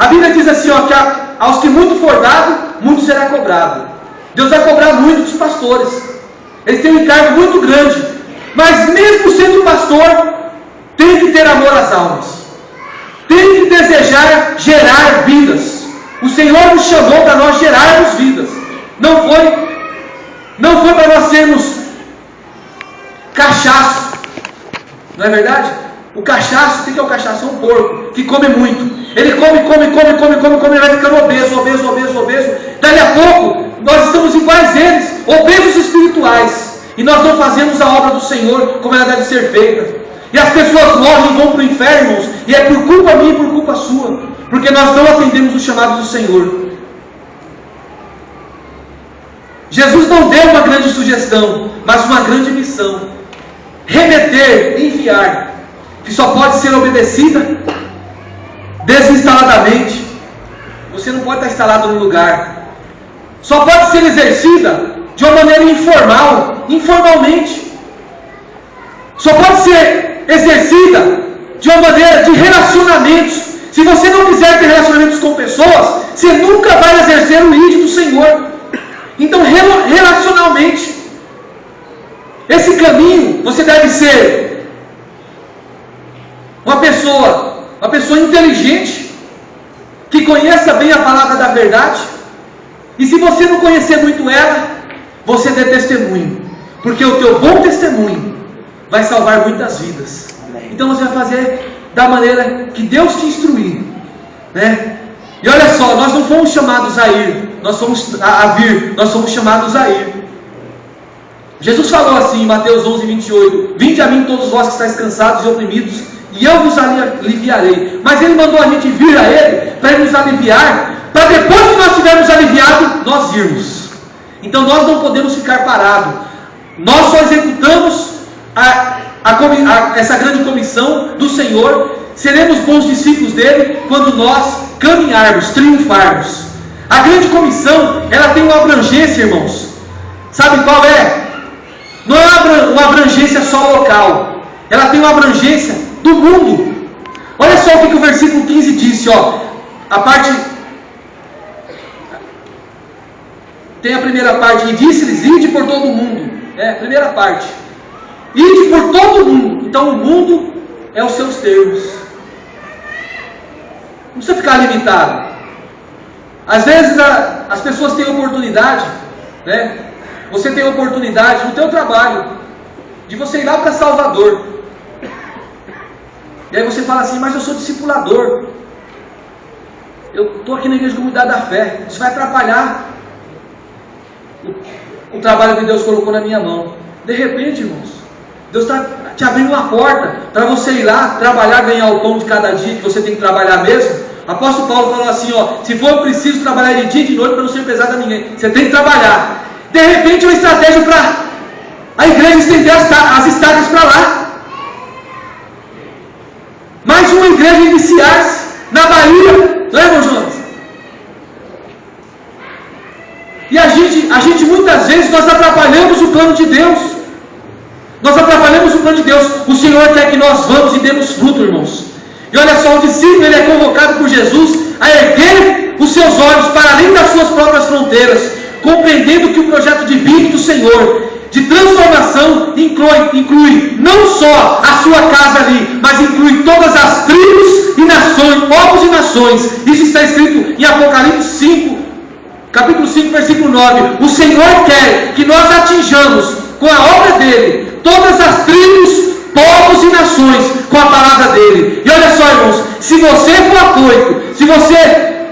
A Bíblia diz assim, ó, que aos que muito for dado, muito será cobrado. Deus vai cobrar muito dos pastores. Eles têm um encargo muito grande. Mas mesmo sendo pastor, tem que ter amor às almas. Tem que desejar gerar vidas. O Senhor nos chamou para nós gerarmos vidas. Não foi para nós sermos cachaço. Não é verdade? O cachaço, o que é o cachaço? É um porco que come muito. Ele come, ele vai ficando obeso. Daqui a pouco, nós estamos iguais a eles, obesos espirituais. E nós não fazemos a obra do Senhor como ela deve ser feita. E as pessoas morrem e vão para o inferno, irmãos. E é por culpa minha e por culpa sua. Porque nós não atendemos os chamados do Senhor. Jesus não deu uma grande sugestão, mas uma grande missão. Remeter, enviar. Que só pode ser obedecida desinstaladamente. Você não pode estar instalado no lugar. Só pode ser exercida de uma maneira informal, informalmente. Só pode ser exercida de uma maneira de relacionamentos. Se você não quiser ter relacionamentos com pessoas, você nunca vai exercer o ID do Senhor. Então, relacionalmente, esse caminho, você deve ser uma pessoa inteligente, que conheça bem a palavra da verdade. E se você não conhecer muito ela, você dê testemunho, porque o teu bom testemunho vai salvar muitas vidas. Então você vai fazer da maneira que Deus te instruir, né? E olha só, nós não fomos chamados a ir, nós somos chamados a ir. Jesus falou assim em Mateus 11:28: Vinde a mim todos vós que estáis cansados e oprimidos, e eu vos aliviarei. Mas Ele mandou a gente vir a Ele para Ele nos aliviar, para depois que nós estivermos aliviados, nós irmos. Então nós não podemos ficar parados. Nós só executamos essa grande comissão do Senhor. Seremos bons discípulos dele quando nós caminharmos, triunfarmos. A grande comissão, ela tem uma abrangência, irmãos. Sabe qual é? Não é uma abrangência só local. Ela tem uma abrangência do mundo. Olha só o que o versículo 15 disse, ó. Tem a primeira parte, e disse-lhes: ide por todo o mundo. É a primeira parte. Ide por todo o mundo. Então o mundo é os seus termos. Não precisa ficar limitado. Às vezes as pessoas têm oportunidade, né? Você tem oportunidade no teu trabalho de você ir lá para Salvador. E aí você fala assim: mas eu sou discipulador, eu estou aqui na igreja de comunidade da fé. Isso vai atrapalhar o trabalho que Deus colocou na minha mão. De repente, irmãos, Deus está te abrindo uma porta para você ir lá trabalhar, ganhar o pão de cada dia, que você tem que trabalhar mesmo. O apóstolo Paulo falou assim, ó: se for preciso trabalhar de dia e de noite para não ser pesado a ninguém, você tem que trabalhar. De repente, uma estratégia para a igreja estender as estacas para lá. Mais uma igreja iniciar-se na Bahia, não é, irmão Jonas? E a gente muitas vezes nós atrapalhamos o plano de Deus. Nós atrapalhamos o plano de Deus. O Senhor quer que nós vamos e demos fruto, irmãos. E olha só, o discípulo ele é convocado por Jesus a erguer os seus olhos para além das suas próprias fronteiras, compreendendo que o projeto divino do Senhor de transformação inclui não só a sua casa ali, mas inclui todas as tribos e nações, povos e nações. Isso está escrito em Apocalipse 5, capítulo 5, versículo 9. O Senhor quer que nós atinjamos com a obra dele todas as tribos, povos e nações com a palavra dele. E olha só, irmãos, se você for afoito, se você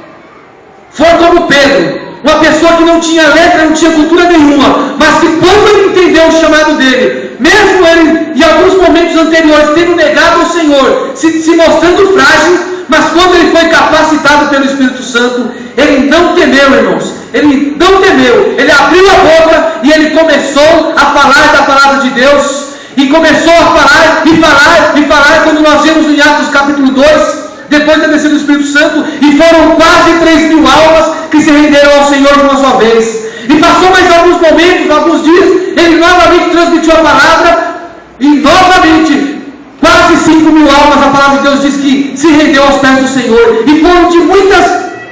for como Pedro, uma pessoa que não tinha letra, não tinha cultura nenhuma, mas que quando ele entendeu o chamado dele, mesmo ele em alguns momentos anteriores tendo negado ao Senhor, se mostrando frágil, mas quando ele foi capacitado pelo Espírito Santo, ele não temeu, irmãos. Ele não temeu. Ele abriu a boca e ele começou a falar da palavra de Deus. E começou a falar e falar, quando nós vemos em Atos capítulo 2, depois da descida do Espírito Santo, e foram quase 3.000 almas que se renderam ao Senhor de uma só vez. E passou mais alguns momentos, alguns dias, ele novamente transmitiu a palavra, e novamente, quase quase 5.000 almas, a palavra de Deus diz que se rendeu aos pés do Senhor, e foram de muitas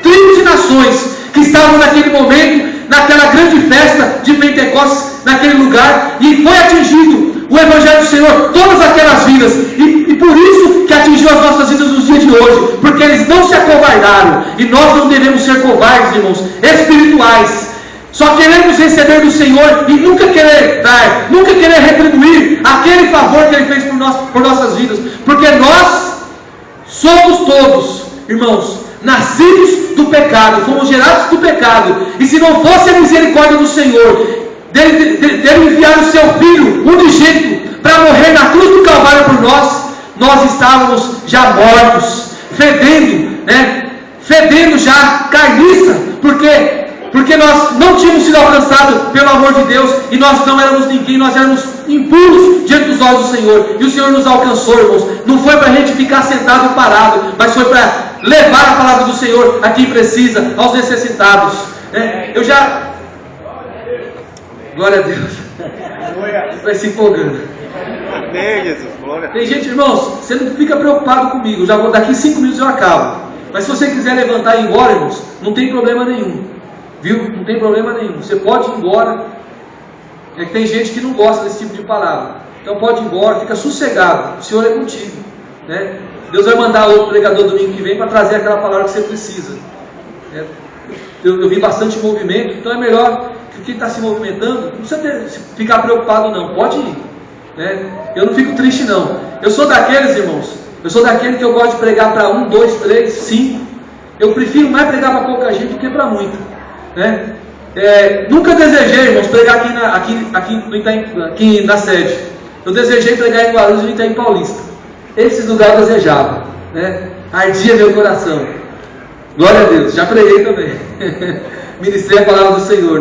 tribos e nações que estavam naquele momento, naquela grande festa de Pentecostes, naquele lugar, e foi atingido o Evangelho do Senhor, todas aquelas vidas, e por isso que atingiu as nossas vidas nos dias de hoje, porque eles não se acovardaram, e nós não devemos ser covardes, irmãos, espirituais. Só queremos receber do Senhor e nunca querer dar, nunca querer retribuir aquele favor que Ele fez por nossas vidas, porque nós somos todos, irmãos, nascidos do pecado, fomos gerados do pecado, e se não fosse a misericórdia do Senhor, dele enviar o seu Filho unigênito para morrer na cruz do Calvário por nós estávamos já mortos, fedendo, fedendo já carniça, porque nós não tínhamos sido alcançados pelo amor de Deus, e nós não éramos ninguém, nós éramos impuros diante dos olhos do Senhor, e o Senhor nos alcançou, irmãos. Não foi para a gente ficar sentado parado, mas foi para levar a palavra do Senhor a quem precisa, aos necessitados. Eu já... Glória a Deus. Vai se empolgando. Tem gente, irmãos, você não fica preocupado comigo, já vou, daqui 5 minutos eu acabo. Mas se você quiser levantar e ir embora, irmãos, não tem problema nenhum. Viu? Não tem problema nenhum. Você pode ir embora. É que tem gente que não gosta desse tipo de palavra. Então pode ir embora, fica sossegado. O Senhor é contigo. Deus vai mandar outro pregador domingo que vem para trazer aquela palavra que você precisa. Eu vi bastante movimento, então é melhor que quem está se movimentando, não precisa ficar preocupado não, pode ir. Eu não fico triste não. Eu sou daqueles, irmãos, que eu gosto de pregar para 1, 2, 3, 5. Eu prefiro mais pregar para pouca gente do que para muita. Nunca desejei, irmãos, pregar aqui na sede. Eu desejei pregar em Guarulhos e no Itaim Paulista. Esses lugares eu desejava. Ardia meu coração. Glória a Deus, já preguei também. Ministrei a palavra do Senhor,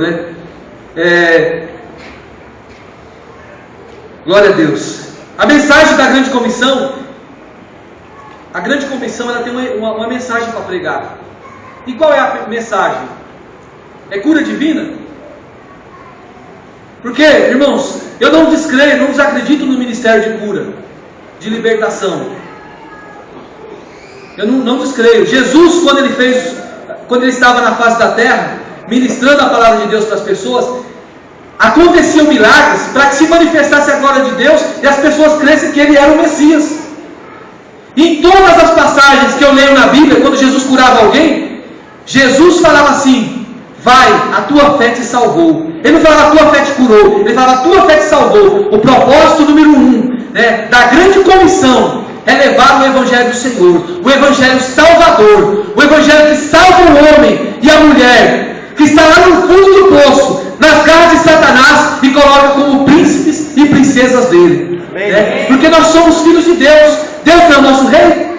Glória a Deus. A mensagem da grande comissão, ela tem uma mensagem para pregar. E qual é a mensagem? É cura divina? Porque, irmãos, eu não descreio, não desacredito no ministério de cura, de libertação. Eu não descreio. Jesus, quando ele estava na face da terra, ministrando a palavra de Deus para as pessoas, aconteciam milagres para que se manifestasse a glória de Deus e as pessoas crescem que Ele era o Messias. Em todas as passagens que eu leio na Bíblia, quando Jesus curava alguém, Jesus falava assim: vai, a tua fé te salvou. Ele não falava a tua fé te curou, ele falava a tua fé te salvou. O propósito número 1 da grande comissão é levar o Evangelho do Senhor, o Evangelho salvador, o Evangelho que salva o homem e a mulher que está lá no fundo do poço, nas garras de Satanás, e coloca como príncipes e princesas dele. Porque nós somos filhos de Deus. Deus é o nosso rei.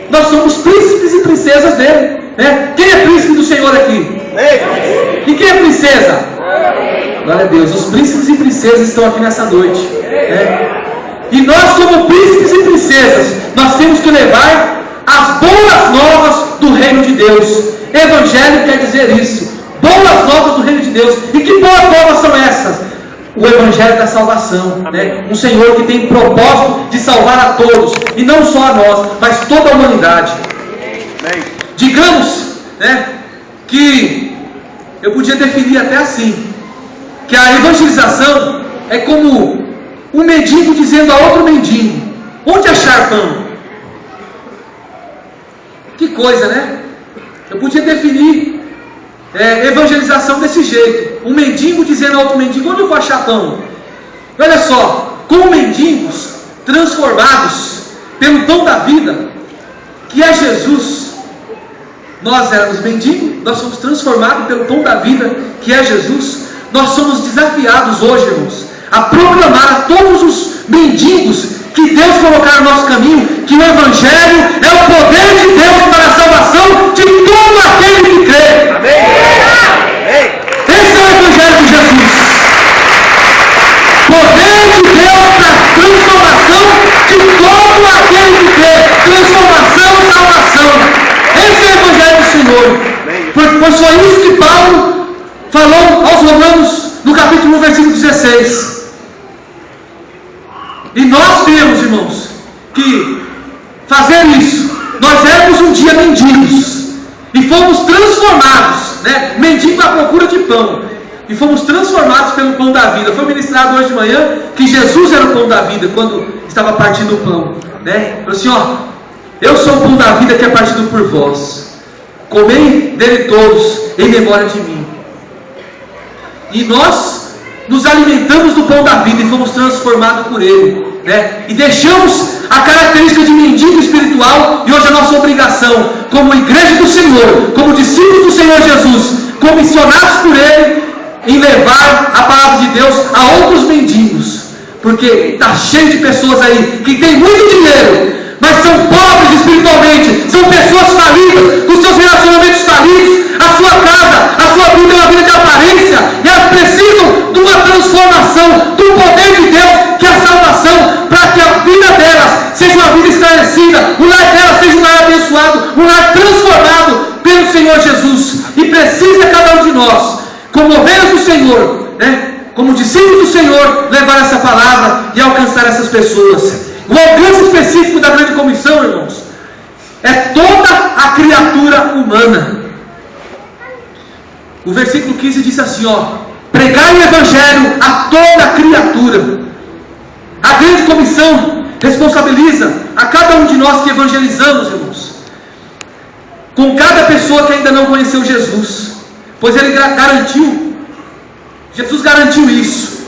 Nós somos príncipes e princesas dele. Quem é príncipe do Senhor aqui? E quem é princesa? Glória a Deus. Os príncipes e princesas estão aqui nessa noite. E nós, como príncipes e princesas, nós temos que levar as boas novas do reino de Deus. Evangelho quer dizer isso. Boas novas do reino de Deus. E que boas novas são essas? O Evangelho da salvação. Um Senhor que tem propósito de salvar a todos. E não só a nós, mas toda a humanidade. Digamos que eu podia definir até assim, que a evangelização é como um mendigo dizendo a outro mendigo: onde achar pão? Que coisa, Eu podia definir evangelização desse jeito: um mendigo dizendo a outro mendigo: onde eu vou achar pão? Olha só, como mendigos transformados pelo pão da vida, que é Jesus. Nós éramos mendigos, nós somos transformados pelo pão da vida, que é Jesus. Nós somos desafiados hoje, irmãos, a proclamar a todos os mendigos que Deus colocar no nosso caminho, que o Evangelho é o poder de Deus para a salvação de todo aquele que crê. Amém. Esse é o Evangelho de Jesus. Poder de Deus para a transformação de todo aquele que crê. Transformação e salvação. Esse é o Evangelho do Senhor. Foi só isso que Paulo falou aos Romanos no capítulo 1, versículo 16. E nós temos, irmãos, que fazer isso. Nós éramos um dia mendigos e fomos transformados, né? Mendigo à procura de pão, e fomos transformados pelo pão da vida. Foi ministrado hoje de manhã que Jesus era o pão da vida quando estava partindo o pão, né? Falou assim, ó, eu sou o pão da vida que é partido por vós, comei dele todos em memória de mim. E nós nos alimentamos do pão da vida e fomos transformados por ele, né? E deixamos a característica de mendigo espiritual, e hoje a nossa obrigação como igreja do Senhor, como discípulos do Senhor Jesus, comissionados por ele, em levar a palavra de Deus a outros mendigos, porque está cheio de pessoas aí que tem muito dinheiro, mas são pobres espiritualmente, são pessoas falidas, com seus relacionamentos falidos, a sua casa, a sua vida é uma vida de aparência, e elas precisam de uma transformação, do poder de Deus, que é a salvação, para que a vida delas seja uma vida esclarecida, o lar delas seja um lar abençoado, um lar transformado pelo Senhor Jesus. E precisa cada um de nós, como ovelhas do Senhor, né, como discípulos do Senhor, levar essa palavra e alcançar essas pessoas. O alcance específico da grande comissão, irmãos, é toda a criatura humana. O versículo 15 diz assim, ó, pregai o evangelho a toda criatura. A grande comissão responsabiliza a cada um de nós que evangelizamos, irmãos, com cada pessoa que ainda não conheceu Jesus, pois ele garantiu, Jesus garantiu isso,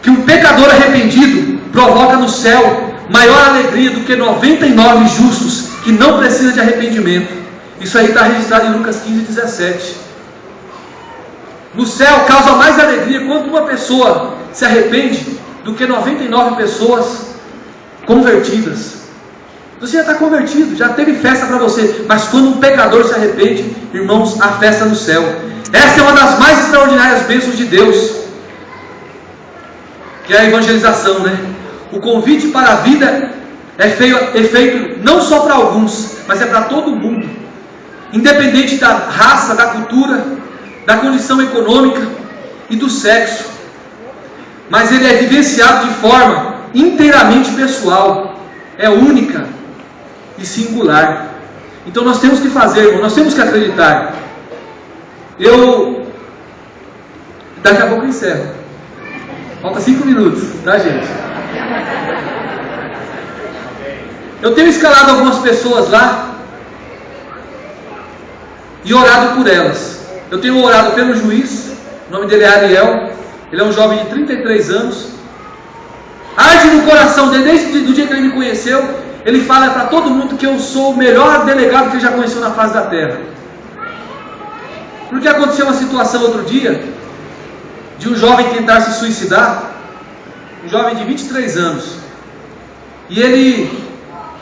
que um pecador arrependido provoca no céu maior alegria do que 99 justos que não precisam de arrependimento. Isso aí está registrado em Lucas 15:17. No céu causa mais alegria quando uma pessoa se arrepende do que 99 pessoas convertidas. Você já está convertido, já teve festa para você, mas quando um pecador se arrepende, irmãos, há festa no céu. Essa é uma das mais extraordinárias bênçãos de Deus, que é a evangelização, né? O convite para a vida é feito não só para alguns, mas é para todo mundo, independente da raça, da cultura, da condição econômica e do sexo. Mas ele é vivenciado de forma inteiramente pessoal, é única e singular. Então nós temos que fazer, irmão, nós temos que acreditar. Daqui a pouco eu encerro. Falta 5 minutos, tá, gente? Eu tenho escalado algumas pessoas lá e orado por elas. Eu tenho orado pelo juiz, o nome dele é Ariel. Ele é um jovem de 33 anos. Arde no coração dele, desde o dia que ele me conheceu. Ele fala para todo mundo que eu sou o melhor delegado que ele já conheceu na face da terra. Porque aconteceu uma situação outro dia de um jovem tentar se suicidar, um jovem de 23 anos, e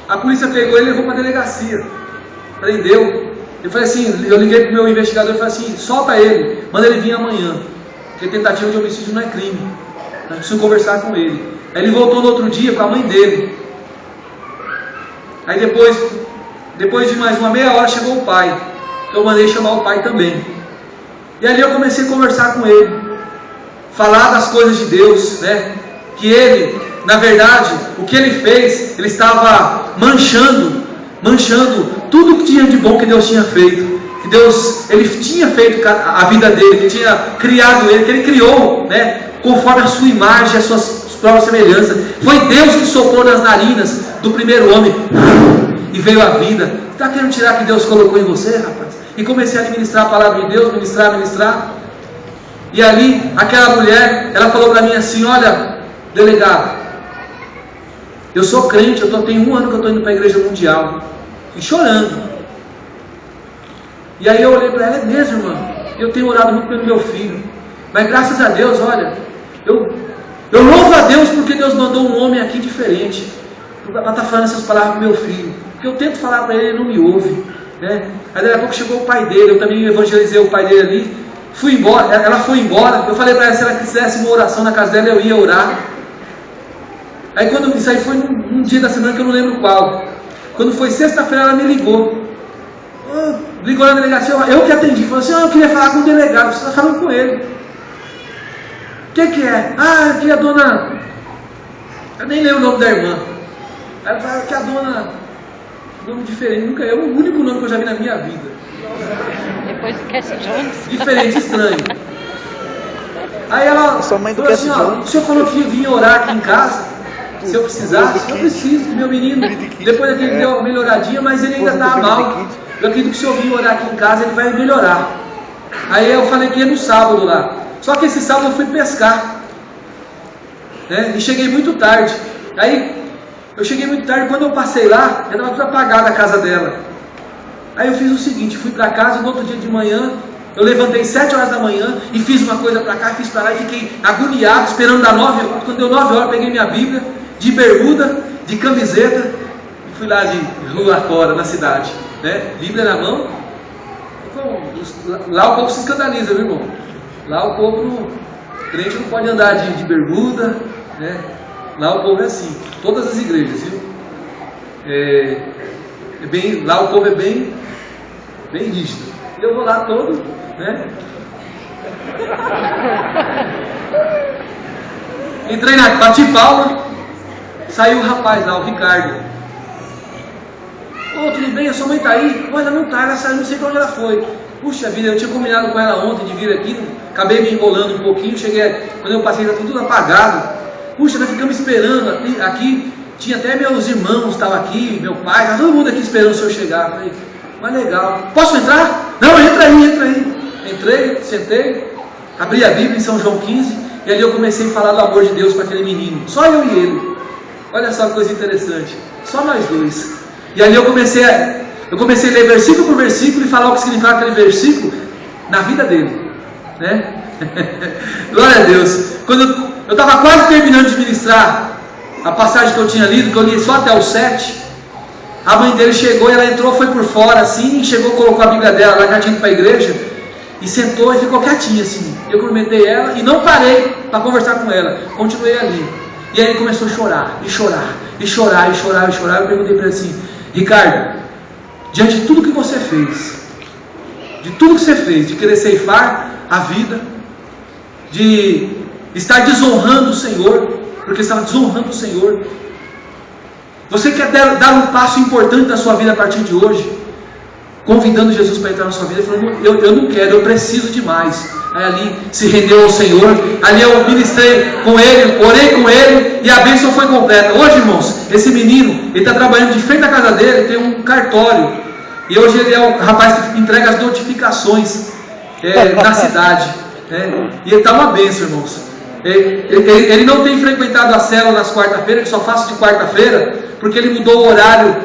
a polícia pegou ele e levou para a delegacia, prendeu. Eu falei assim, eu liguei para o meu investigador e falei assim, solta ele, manda ele vir amanhã, porque tentativa de homicídio não é crime, nós precisamos conversar com ele. Aí ele voltou no outro dia com a mãe dele. Aí depois de mais uma meia hora chegou o pai, eu mandei chamar o pai também. E ali eu comecei a conversar com ele, falar das coisas de Deus, né? Que ele, na verdade, o que ele fez, ele estava manchando tudo que tinha de bom que Deus tinha feito. Que Deus, ele tinha feito a vida dele, que tinha criado ele, que ele criou, né? Conforme a sua imagem, a sua própria semelhança. Foi Deus que soprou nas narinas do primeiro homem e veio a vida. Está querendo tirar que Deus colocou em você, rapaz? E comecei a ministrar a palavra de Deus, ministrar. E ali, aquela mulher, ela falou para mim assim, olha, delegado, eu sou crente, tenho 1 ano que eu estou indo para a igreja mundial. E chorando. E aí eu olhei para ela, é mesmo, irmã? Eu tenho orado muito pelo meu filho. Mas graças a Deus, olha, eu louvo a Deus porque Deus mandou um homem aqui diferente para estar falando essas palavras para o meu filho. Porque eu tento falar para ele, ele não me ouve, né? Aí daqui a pouco chegou o pai dele, eu também evangelizei o pai dele ali. Fui embora, ela foi embora. Eu falei para ela, se ela quisesse uma oração na casa dela, eu ia orar. Aí isso aí foi num dia da semana que eu não lembro qual. Quando foi sexta-feira, ela me ligou. Ligou na delegacia, eu que atendi. Falou assim, eu queria falar com o delegado. Você está falando com ele. O que é? Aqui a dona... Eu nem lembro o nome da irmã. Aí ela falou que a dona, nome diferente, nunca é o único nome que eu já vi na minha vida. Depois do Cassie Jones. Diferente, estranho. Aí ela Sua mãe do falou assim, Cassie ó, Jones. o senhor falou que vinha orar aqui em casa, se eu precisasse. Eu preciso, que meu menino, depois daquele deu uma melhoradinha, mas ele ainda está mal. Eu acredito que se eu vir orar aqui em casa, ele vai melhorar. Aí eu falei que ia no sábado lá. Só que esse sábado eu fui pescar, né? E cheguei muito tarde. Aí eu cheguei muito tarde, quando eu passei lá, já estava tudo apagado a casa dela. Aí eu fiz o seguinte, fui para casa e no outro dia de manhã, eu levantei 7 horas da manhã e fiz uma coisa para cá, fiz para lá e fiquei agoniado, esperando dar 9 horas. Quando deu 9 horas, peguei minha Bíblia, de bermuda, de camiseta, e fui lá de rua fora, na cidade, né? Bíblia na mão. Lá o povo se escandaliza, viu, irmão? Lá o povo, crente não pode andar de bermuda, né? Lá o povo é assim, todas as igrejas, viu? Lá o povo é bem rígido. E eu vou lá todo, né? Entrei bati palma, saiu o rapaz lá, o Ricardo. Ô, tudo bem? A sua mãe tá aí? Pô, ela não tá, ela saiu, não sei pra onde ela foi. Puxa vida, eu tinha combinado com ela ontem de vir aqui, acabei me enrolando um pouquinho, quando eu passei, estava tudo apagado. Puxa, nós ficamos esperando aqui, tinha até meus irmãos, estavam aqui, meu pai, estava todo mundo aqui esperando o senhor chegar. Falei, mas legal, posso entrar? Não, entra aí. Entrei, sentei, abri a Bíblia em São João 15, e ali eu comecei a falar do amor de Deus para aquele menino, só eu e ele. Olha só que coisa interessante, só nós dois. E ali eu comecei a ler versículo por versículo e falar o que significava aquele versículo na vida dele, né? Glória a Deus. Quando eu estava quase terminando de ministrar a passagem que eu tinha lido, que eu li só até o 7, a mãe dele chegou e ela entrou, foi por fora assim, chegou, colocou a Bíblia dela lá, já tinha ido para a igreja, e sentou e ficou quietinha assim. Eu cumprimentei ela e não parei para conversar com ela, continuei ali. E aí ele começou a chorar. Eu perguntei para ele assim, Ricardo, diante de tudo que você fez, de querer ceifar a vida, de estar desonrando o Senhor, porque estava desonrando o Senhor, você quer dar um passo importante na sua vida a partir de hoje, convidando Jesus para entrar na sua vida? Ele falou, eu não quero, eu preciso de mais. Aí ali se rendeu ao Senhor, ali eu ministrei com ele, orei com ele, e a bênção foi completa. Hoje, irmãos, esse menino, ele está trabalhando de frente à casa dele, tem um cartório, e hoje ele é o rapaz que entrega as notificações na cidade, né? E ele está uma bênção, irmãos. Ele não tem frequentado a célula nas quarta-feiras, ele só faz de quarta-feira, porque ele mudou o horário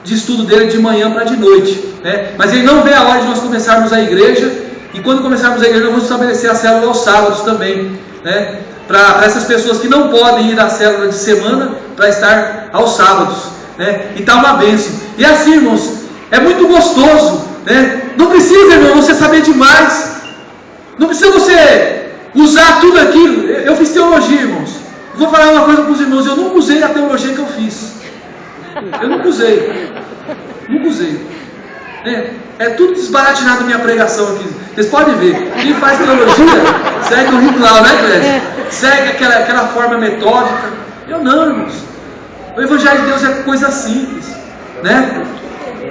de estudo dele de manhã para de noite, né? Mas ele não vê a hora de nós começarmos a igreja, e quando começarmos a igreja nós vamos estabelecer a célula aos sábados também, né? Para essas pessoas que não podem ir à célula de semana, para estar aos sábados, né? E está uma bênção. E assim, irmãos, é muito gostoso, né? Não precisa, irmão, você saber demais, não precisa você usar tudo aquilo. Eu fiz teologia, irmãos. Vou falar uma coisa para os irmãos, eu não usei a teologia que eu fiz. Eu nunca usei. É tudo desbaratinado minha pregação aqui. Vocês podem ver. Quem faz teologia segue o ritual, né, Clécio? Segue aquela forma metódica. Eu não, irmãos. O Evangelho de Deus é coisa simples, né?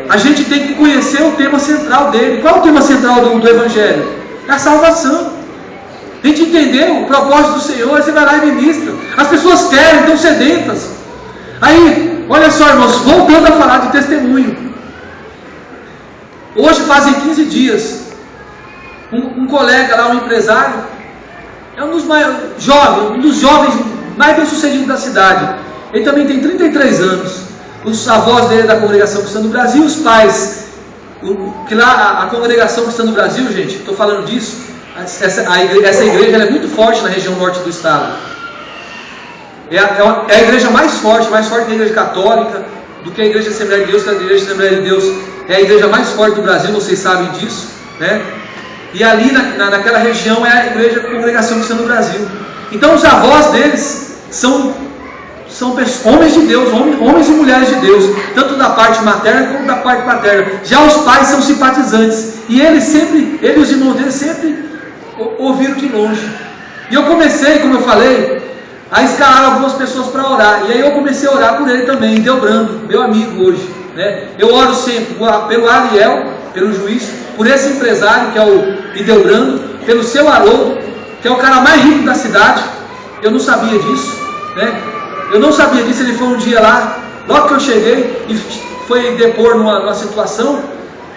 A gente tem que conhecer o tema central dele. Qual é o tema central do Evangelho? É a salvação. A gente entender o propósito do Senhor, você vai lá e ministra. As pessoas querem, estão sedentas. Aí, olha só, irmãos, voltando a falar de testemunho. Hoje fazem 15 dias, um colega lá, um empresário, é um dos jovens mais bem sucedidos da cidade. Ele também tem 33 anos. Os avós dele é da Congregação Cristã do Brasil, os pais, que lá a Congregação Cristã do Brasil, gente, estou falando disso, essa igreja ela é muito forte na região norte do estado. É a igreja mais forte que a igreja católica, do que a igreja Assembleia de Deus, que a igreja Assembleia de Deus é a igreja mais forte do Brasil, vocês sabem disso, né? E ali naquela região é a igreja Congregação Cristã do Brasil. Então os avós deles são homens de Deus, homens e mulheres de Deus, tanto da parte materna como da parte paterna. Já os pais são simpatizantes, e ele e os irmãos dele sempre ouviram de longe. E eu comecei, como eu falei, Aí escalaram algumas pessoas para orar, e aí eu comecei a orar por ele também, Delbrando, meu amigo hoje, né? Eu oro sempre pelo Ariel, pelo juiz, por esse empresário que é o Delbrando, pelo seu Haroldo, que é o cara mais rico da cidade. Eu não sabia disso, né? Eu não sabia disso. Ele foi um dia lá, logo que eu cheguei, e foi depor numa situação,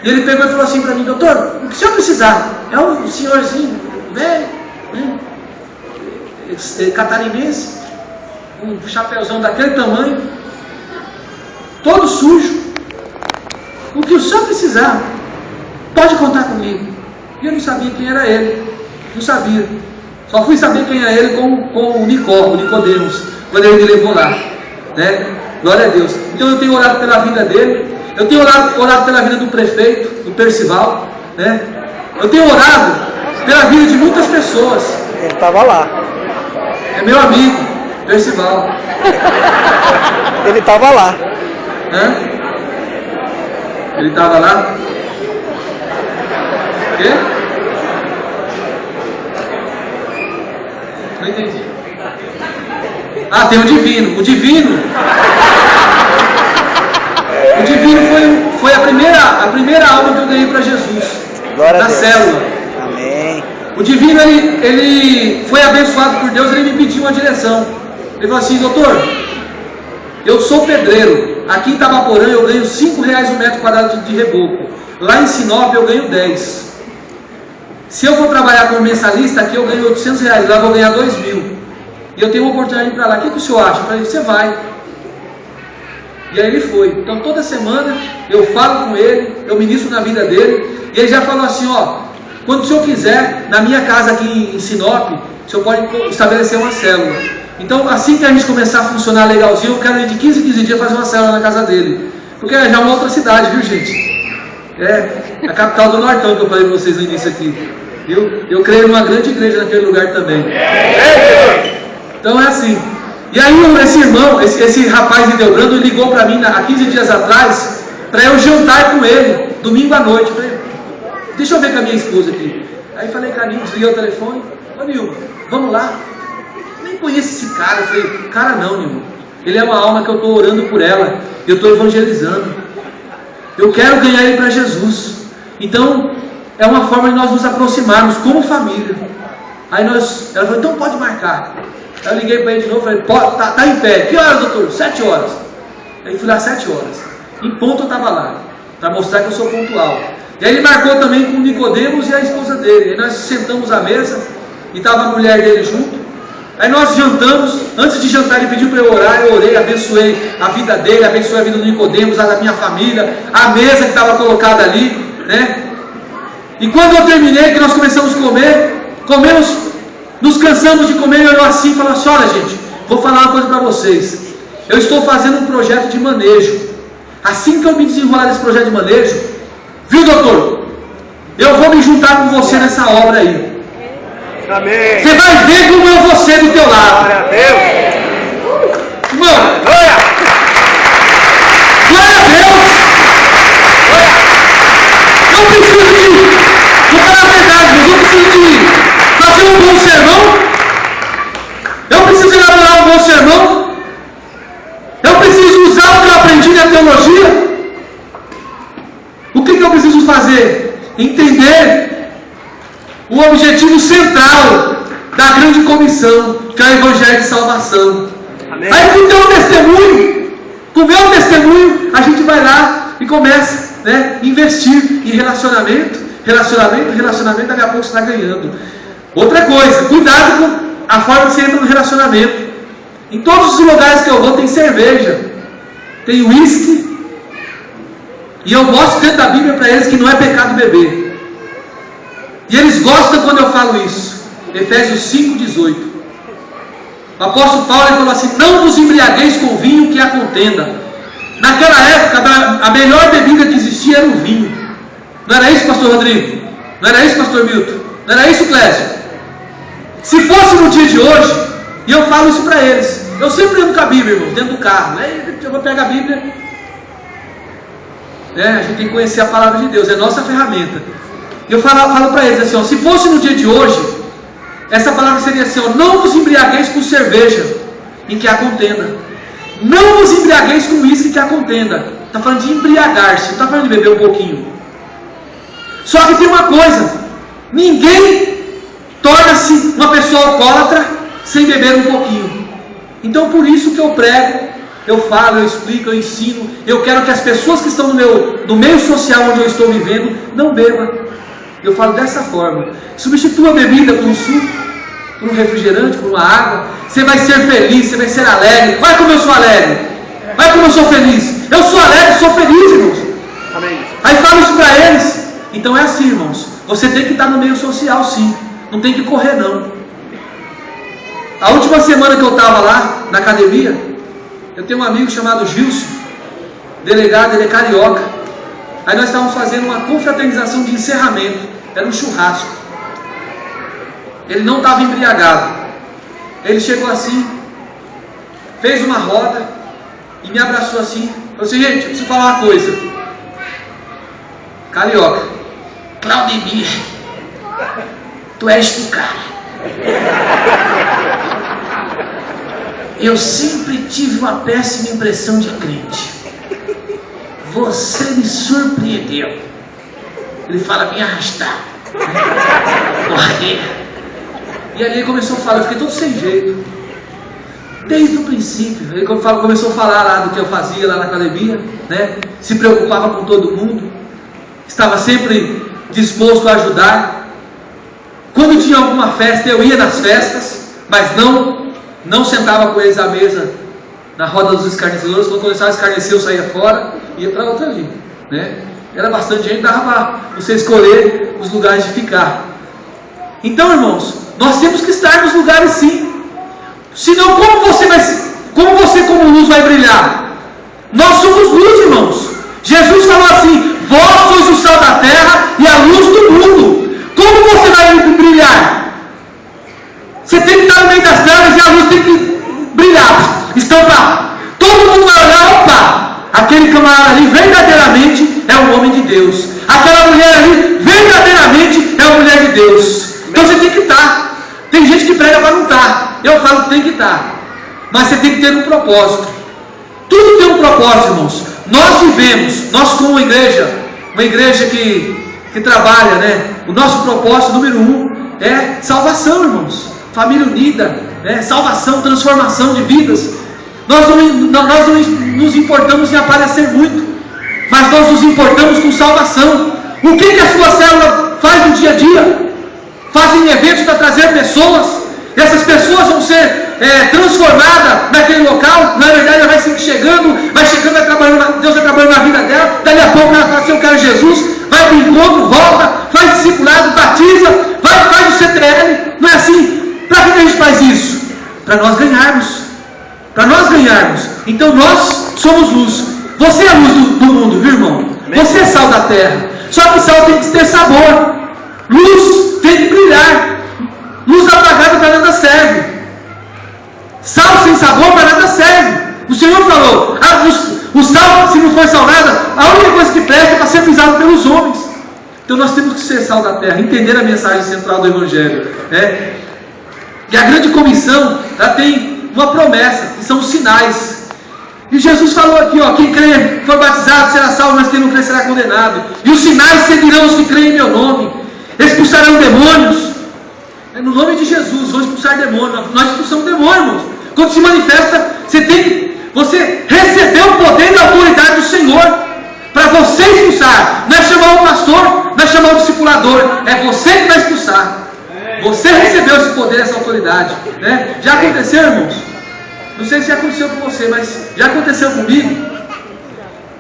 e ele pegou e falou assim para mim: doutor, o que o senhor precisar? É um senhorzinho velho, né? Catarinense, um chapéuzão daquele tamanho, todo sujo. O que o senhor precisar, pode contar comigo. E eu não sabia quem era ele, não sabia. Só fui saber quem era ele com o Nicodemos, quando ele me levou lá, né? Glória a Deus. Então eu tenho orado pela vida dele, eu tenho orado pela vida do prefeito, do Percival, né? Eu tenho orado pela vida de muitas pessoas. Ele estava lá. É meu amigo, Percival. Ele estava lá. Hã? Ele estava lá? O quê? Não entendi. Ah, tem o Divino. O Divino foi a primeira alma que eu ganhei para Jesus. Glória na a Deus. Célula. Amém. O Divino, ele foi abençoado por Deus, ele me pediu uma direção. Ele falou assim: doutor, eu sou pedreiro, aqui em Itabaporã eu ganho R$5 o metro quadrado de reboco, lá em Sinop eu ganho 10. Se eu for trabalhar como mensalista, aqui eu ganho R$800, lá eu vou ganhar 2.000. E eu tenho uma oportunidade de ir para lá. O que o senhor acha? Eu falei: você vai. E aí ele foi. Então toda semana eu falo com ele, eu ministro na vida dele, e ele já falou assim: ó, quando o senhor quiser, na minha casa aqui em Sinop, o senhor pode estabelecer uma célula. Então, assim que a gente começar a funcionar legalzinho, eu quero ir de 15 em 15 dias fazer uma célula na casa dele. Porque já é uma outra cidade, viu, gente? É a capital do Nortão, que eu falei para vocês no início aqui. Eu creio numa grande igreja naquele lugar também. Então é assim. E aí esse irmão, esse rapaz de Delbrando, ligou para mim há 15 dias atrás, para eu jantar com ele, domingo à noite. Falei: deixa eu ver com a minha esposa aqui. Aí falei com a Nilma, desliguei o telefone. Ô Nilma, vamos lá. Nem conheço esse cara. Eu falei: cara não, Nilma. Ele é uma alma que eu estou orando por ela. Eu estou evangelizando. Eu quero ganhar ele para Jesus. Então, é uma forma de nós nos aproximarmos como família. Aí ela falou: então pode marcar. Aí eu liguei para ele de novo, falei: tá em pé. Que horas, doutor? 7 horas. Aí fui lá 7 horas. Em ponto eu estava lá, para mostrar que eu sou pontual. E aí ele marcou também com o Nicodemos e a esposa dele. Aí nós sentamos à mesa, e estava a mulher dele junto. Aí nós jantamos. Antes de jantar ele pediu para eu orar. Eu orei, abençoei a vida dele, abençoei a vida do Nicodemos, a da minha família, a mesa que estava colocada ali, né? E quando eu terminei, que nós começamos a comer, nos cansamos de comer, eu assim, falei assim: olha gente, vou falar uma coisa para vocês. Eu estou fazendo um projeto de manejo. Assim que eu me desenrolar desse projeto de manejo, viu, doutor? Eu vou me juntar com você nessa obra aí. Amém. Você vai ver como eu vou ser do teu lado. Glória a Deus. Irmão, glória a Deus. Eu preciso vou falar a verdade, mas eu preciso fazer um bom sermão. Eu preciso elaborar um bom sermão. Eu preciso usar o que eu aprendi na teologia. O que eu preciso fazer? Entender o objetivo central da grande comissão, que é o Evangelho de Salvação. Amém. Aí com o teu testemunho, com o meu testemunho, a gente vai lá e começa, né, investir em relacionamento, daqui a pouco você está ganhando. Outra coisa, cuidado com a forma que você entra no relacionamento. Em todos os lugares que eu vou tem cerveja, tem uísque, e eu mostro dentro da Bíblia para eles que não é pecado beber. E eles gostam quando eu falo isso. Efésios 5,18. O apóstolo Paulo falou assim: não vos embriagueis com vinho, que há contenda. Naquela época, a melhor bebida que existia era o vinho. Não era isso, pastor Rodrigo? Não era isso, pastor Milton? Não era isso, Clésio? Se fosse no dia de hoje, e eu falo isso para eles, eu sempre ando com a Bíblia, irmão, dentro do carro. Aí eu vou pegar a Bíblia. A gente tem que conhecer a palavra de Deus, é a nossa ferramenta. E eu falo para eles assim: ó, se fosse no dia de hoje, essa palavra seria assim: ó, não vos embriagueis com cerveja. em que há contenda. Não vos embriagueis com uísque que há contenda. Está falando de embriagar-se, não está falando de beber um pouquinho. Só que tem uma coisa: ninguém torna-se uma pessoa alcoólatra sem beber um pouquinho. Então por isso que eu prego, eu falo, eu explico, eu ensino. Eu quero que as pessoas que estão no meio social onde eu estou vivendo não bebam. Eu falo dessa forma: substitua a bebida por um suco, por um refrigerante, por uma água. Você vai ser feliz, você vai ser alegre. Vai como eu sou alegre, vai como eu sou feliz. Eu sou alegre, sou feliz, irmãos. Amém. Aí falo isso para eles. Então é assim, irmãos, você tem que estar no meio social, sim. Não tem que correr, não. A última semana que eu estava lá na academia, eu tenho um amigo chamado Gilson, delegado, ele é carioca. Aí nós estávamos fazendo uma confraternização de encerramento. Era um churrasco. Ele não estava embriagado. Ele chegou assim, fez uma roda e me abraçou assim. Falou assim: gente, eu preciso falar uma coisa. Carioca, Claudemir, tu és do cara. Eu sempre tive uma péssima impressão de crente. Você me surpreendeu. Ele fala: me arrastar. Por quê? E ali ele começou a falar, eu fiquei todo sem jeito. Desde o princípio. Ele começou a falar lá do que eu fazia lá na academia, né? Se preocupava com todo mundo. Estava sempre disposto a ajudar. Quando tinha alguma festa, eu ia nas festas, mas não sentava com eles à mesa na roda dos escarnecedores. Quando começava a escarnecer, eu saía fora e ia para outra ali, né? Era bastante gente, dava para você escolher os lugares de ficar. Então, irmãos, nós temos que estar nos lugares, sim. Senão, como você como luz vai brilhar? Nós somos luz, irmãos. Jesus falou assim: vós sois o sal da terra e a luz do mundo. Como você vai brilhar? Você tem que estar no meio das trevas e a luz tem que brilhar, estampar. Todo mundo vai olhar: opa, aquele camarada ali verdadeiramente é um homem de Deus. Aquela mulher ali verdadeiramente é uma mulher de Deus. Então você tem que estar. Tem gente que prega para não estar. Eu falo que tem que estar. Mas você tem que ter um propósito. Tudo tem um propósito, irmãos. Nós vivemos, nós como uma igreja que trabalha, né? O nosso propósito número 1 é salvação, irmãos. Família unida, né? Salvação, transformação de vidas. Nós não nos importamos em aparecer muito, mas nós nos importamos com salvação. O que a sua célula faz no dia a dia? Fazem eventos para trazer pessoas. E essas pessoas vão ser transformadas naquele local. Na verdade, ela vai sempre chegando, vai trabalhando, Deus vai trabalhando na vida dela. Dali a pouco ela fala assim: eu quero Jesus. Vai para o encontro, volta, faz discipulado, batiza, faz o CTL. Não é assim? Para que a gente faz isso? Para nós ganharmos. Para nós ganharmos. Então nós somos luz. Você é a luz do mundo, viu, irmão? Você é sal da terra. Só que sal tem que ter sabor. Luz tem que brilhar. Luz apagada para nada serve. Sal sem sabor para nada serve. O Senhor falou: o sal, se não for sal nada, a única coisa que presta é para ser pisado pelos homens. Então nós temos que ser sal da terra, entender a mensagem central do Evangelho, né? E a grande comissão, ela tem uma promessa, que são os sinais. E Jesus falou aqui, ó: quem crê, for batizado, será salvo, mas quem não crê será condenado. E os sinais seguirão os que creem em meu nome. Expulsarão demônios. No nome de Jesus, vão expulsar demônios. Nós expulsamos demônios, irmãos. Quando se manifesta, você recebeu o poder e a autoridade do Senhor para você expulsar. Não é chamar o pastor, não é chamar o discipulador, é você que vai expulsar. Você recebeu esse poder, essa autoridade, né? Já aconteceu, irmãos? Não sei se já aconteceu com você, mas já aconteceu comigo,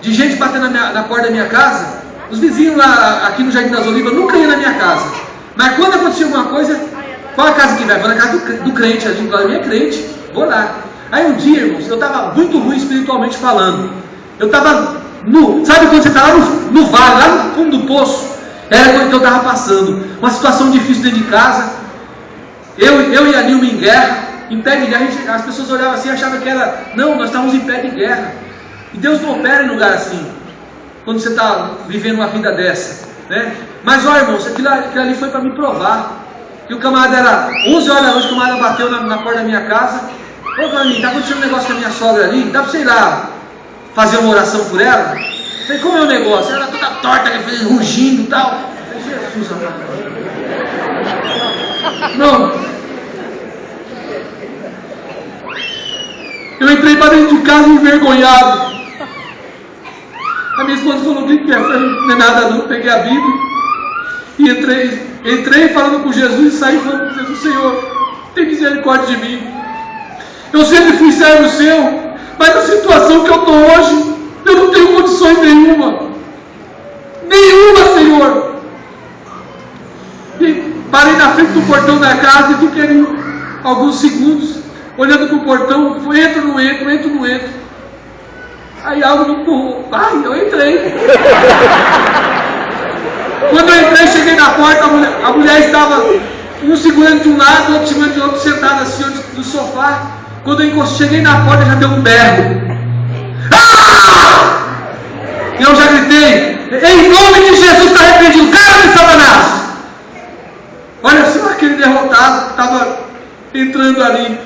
de gente batendo na porta da minha casa. Os vizinhos lá, aqui no Jardim das Olivas, nunca iam na minha casa. Mas quando acontecia alguma coisa, qual a casa que vai? Vou na casa do crente, ali do lado da minha crente, vou lá. Aí um dia, irmãos, eu estava muito ruim espiritualmente falando. Eu estava sabe quando você está lá no vale, lá no fundo do poço? Era quando eu estava passando. Uma situação difícil dentro de casa. Eu e a Nilma em guerra, em pé de guerra. As pessoas olhavam assim e achavam que era... Não, nós estávamos em pé de guerra. E Deus não opera em lugar assim, quando você está vivendo uma vida dessa, né? Mas olha, irmãos, aquilo ali foi para me provar. Que o camarada era 11 horas da noite, o camarada bateu na porta da minha casa. Ô Flaminho, está acontecendo um negócio com a minha sogra ali, dá para, sei lá, fazer uma oração por ela? Eu falei, como é o negócio? Ela toda torta, rugindo e tal. Eu falei, Jesus amado. Não. Eu entrei para dentro de casa envergonhado. A minha esposa falou, o que é? Eu falei, não é nada não, peguei a Bíblia e entrei falando com Jesus e saí falando com Jesus, Senhor, tem misericórdia de mim. Eu sempre fui servo seu, mas na situação que eu estou hoje, eu não tenho condições nenhuma. Nenhuma, Senhor. E parei na frente do portão da casa e fiquei ali alguns segundos, olhando para o portão, entro, não entro. Aí algo me empurrou. Ai, eu entrei. Quando eu entrei, cheguei na porta, a mulher estava um segurando de um lado, outro segurando de outro, sentado assim no sofá. Quando eu cheguei na porta, já deu um berro. Ah! Eu já gritei, em nome de Jesus está repreendido, cara de Satanás. Olha só aquele derrotado estava entrando ali.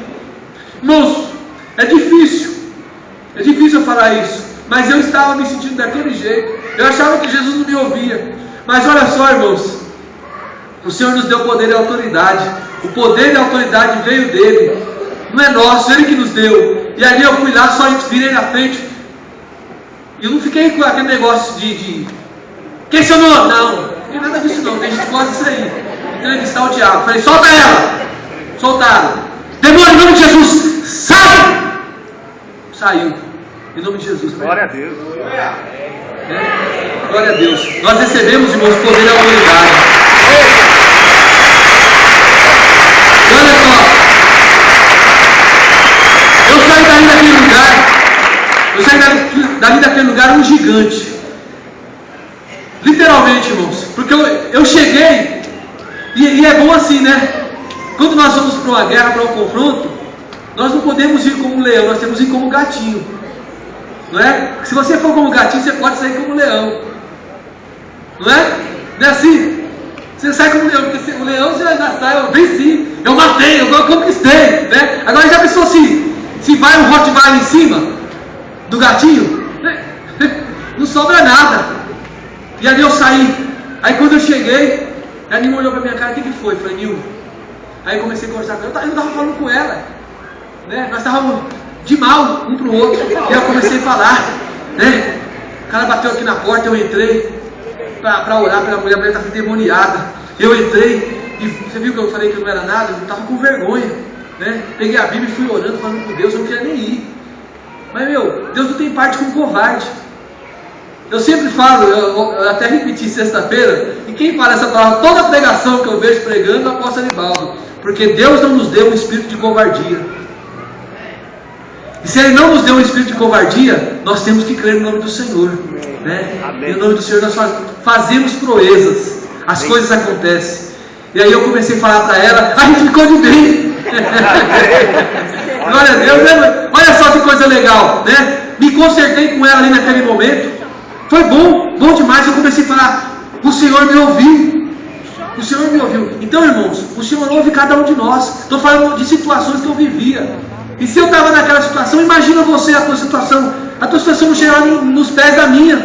Irmãos, é difícil eu falar isso, mas eu estava me sentindo daquele jeito. Eu achava que Jesus não me ouvia, mas olha só, irmãos, o Senhor nos deu poder e autoridade. O poder e a autoridade veio dele, não é nosso, ele que nos deu. E ali eu fui lá, só virei na frente. Eu não fiquei com aquele negócio de quem é seu nome? Não tem nada disso não, tem gente que gosta disso aí, entrevistar o diabo. Falei, solta ela. Soltaram. Demônio, em nome de Jesus, sai! Saiu, em nome de Jesus. Glória a Deus. Glória a Deus. Nós recebemos, irmãos, poder e autoridade. E olha só, eu saí dali daquele lugar um gigante. Literalmente, irmãos, porque eu cheguei, e é bom assim, né? Quando nós vamos para uma guerra, para um confronto, nós não podemos ir como um leão, nós temos que ir como um gatinho. Não é? Porque se você for como um gatinho, você pode sair como um leão. Não é? Não é assim? Você sai como um leão, porque o leão já sai, eu venci, eu matei, eu conquistei. Né? Agora já pensou se vai um Rottweiler em cima do gatinho? Não sobra nada. E ali eu saí. Aí quando eu cheguei, a Nilma olhou para minha cara, o que foi? Eu falei, Nilma. Aí eu comecei a conversar com ela, eu não estava falando com ela, né? Nós estávamos de mal um para o outro, e eu comecei a falar, né? O cara bateu aqui na porta, eu entrei para orar pela mulher, a mulher estava endemoniada. Eu entrei, e você viu que eu falei que não era nada? Eu estava com vergonha, né? Peguei a Bíblia e fui orando, falando com Deus, eu não queria nem ir. Mas Deus não tem parte com covarde. Eu sempre falo, eu até repeti sexta-feira, e quem fala essa palavra, toda pregação que eu vejo pregando, eu apóstolo Aribaldo, porque Deus não nos deu um espírito de covardia. E se Ele não nos deu um espírito de covardia, nós temos que crer no nome do Senhor, né? E no nome do Senhor nós fazemos proezas, as coisas acontecem. E aí eu comecei a falar para ela, a gente ficou de bem. Glória a Deus, né? Olha só que coisa legal, né? Me consertei com ela ali naquele momento. Foi bom demais. Eu comecei a falar, o Senhor me ouviu. O Senhor me ouviu. Então, irmãos, o Senhor ouve cada um de nós. Estou falando de situações que eu vivia. E se eu estava naquela situação, imagina você, a tua situação não chegar nos pés da minha.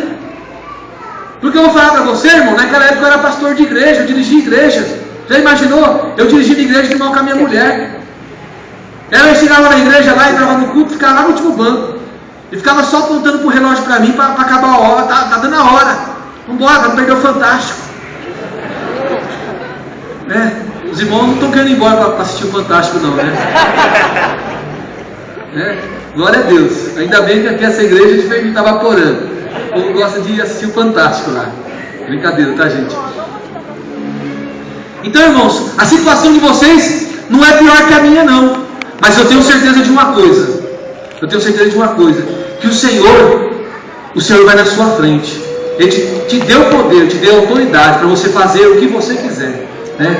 Porque eu vou falar para você, irmão, naquela época eu era pastor de igreja, eu dirigia igrejas. Já imaginou? Eu dirigia igreja de mal com a minha mulher. Ela chegava na igreja lá, entrava no culto, ficava lá no último banco. E ficava só apontando pro relógio para mim, para acabar a hora. Tá dando a hora. Vambora, não perdeu o Fantástico. Né? Os irmãos não estão querendo ir embora para assistir o Fantástico não, né? Glória a Deus. Ainda bem que aqui essa igreja está evaporando. O povo gosta de assistir o Fantástico lá. Brincadeira, tá, gente? Então, irmãos, a situação de vocês não é pior que a minha, não. Mas eu tenho certeza de uma coisa. Que o Senhor vai na sua frente. Ele te deu poder, te deu autoridade para você fazer o que você quiser, né?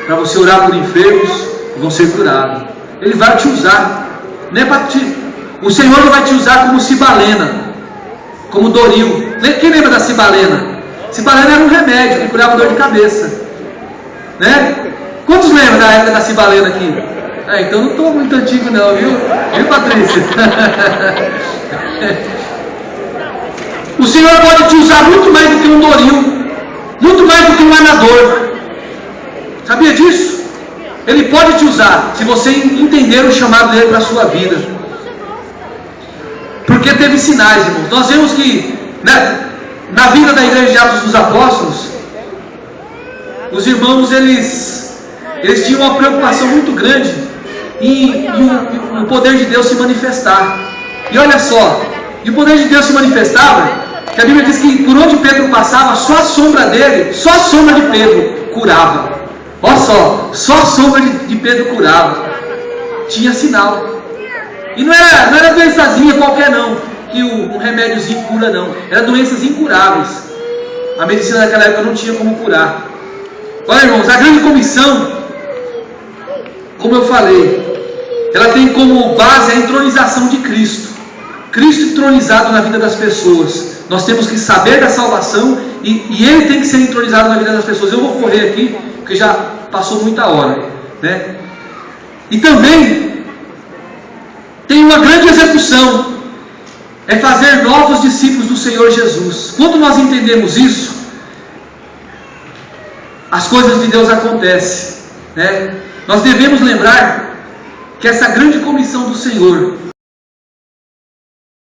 Para você orar por enfermos que vão ser curados. Ele vai te usar. Não é para o Senhor não vai te usar como cibalena, como Doril. Quem lembra da cibalena? Cibalena era um remédio que curava dor de cabeça, né? Quantos lembram da época da cibalena aqui? Então não estou muito antigo não, viu? Viu, Patrícia? O Senhor pode te usar muito mais do que um doril, muito mais do que um anador. Sabia disso? Ele pode te usar, se você entender o chamado dele para a sua vida. Porque teve sinais, irmãos. Nós vemos que, né, na vida da igreja de Atos dos Apóstolos, os irmãos, eles tinham uma preocupação muito grande em o poder de Deus se manifestar. E olha só, e o poder de Deus se manifestava, que a Bíblia diz que por onde Pedro passava, só a sombra dele, só a sombra de Pedro curava. Olha só a sombra de Pedro curava. Tinha sinal. E não era doençazinha qualquer não, que um remédiozinho cura não. Eram doenças incuráveis. A medicina daquela época não tinha como curar. Olha, irmãos, a grande comissão, como eu falei, ela tem como base a entronização de Cristo. Cristo entronizado na vida das pessoas. Nós temos que saber da salvação e Ele tem que ser entronizado na vida das pessoas. Eu vou correr aqui, porque já passou muita hora, né? E também tem uma grande execução, é fazer novos discípulos do Senhor Jesus. Quando nós entendemos isso, as coisas de Deus acontecem, né? Nós devemos lembrar que essa grande comissão do Senhor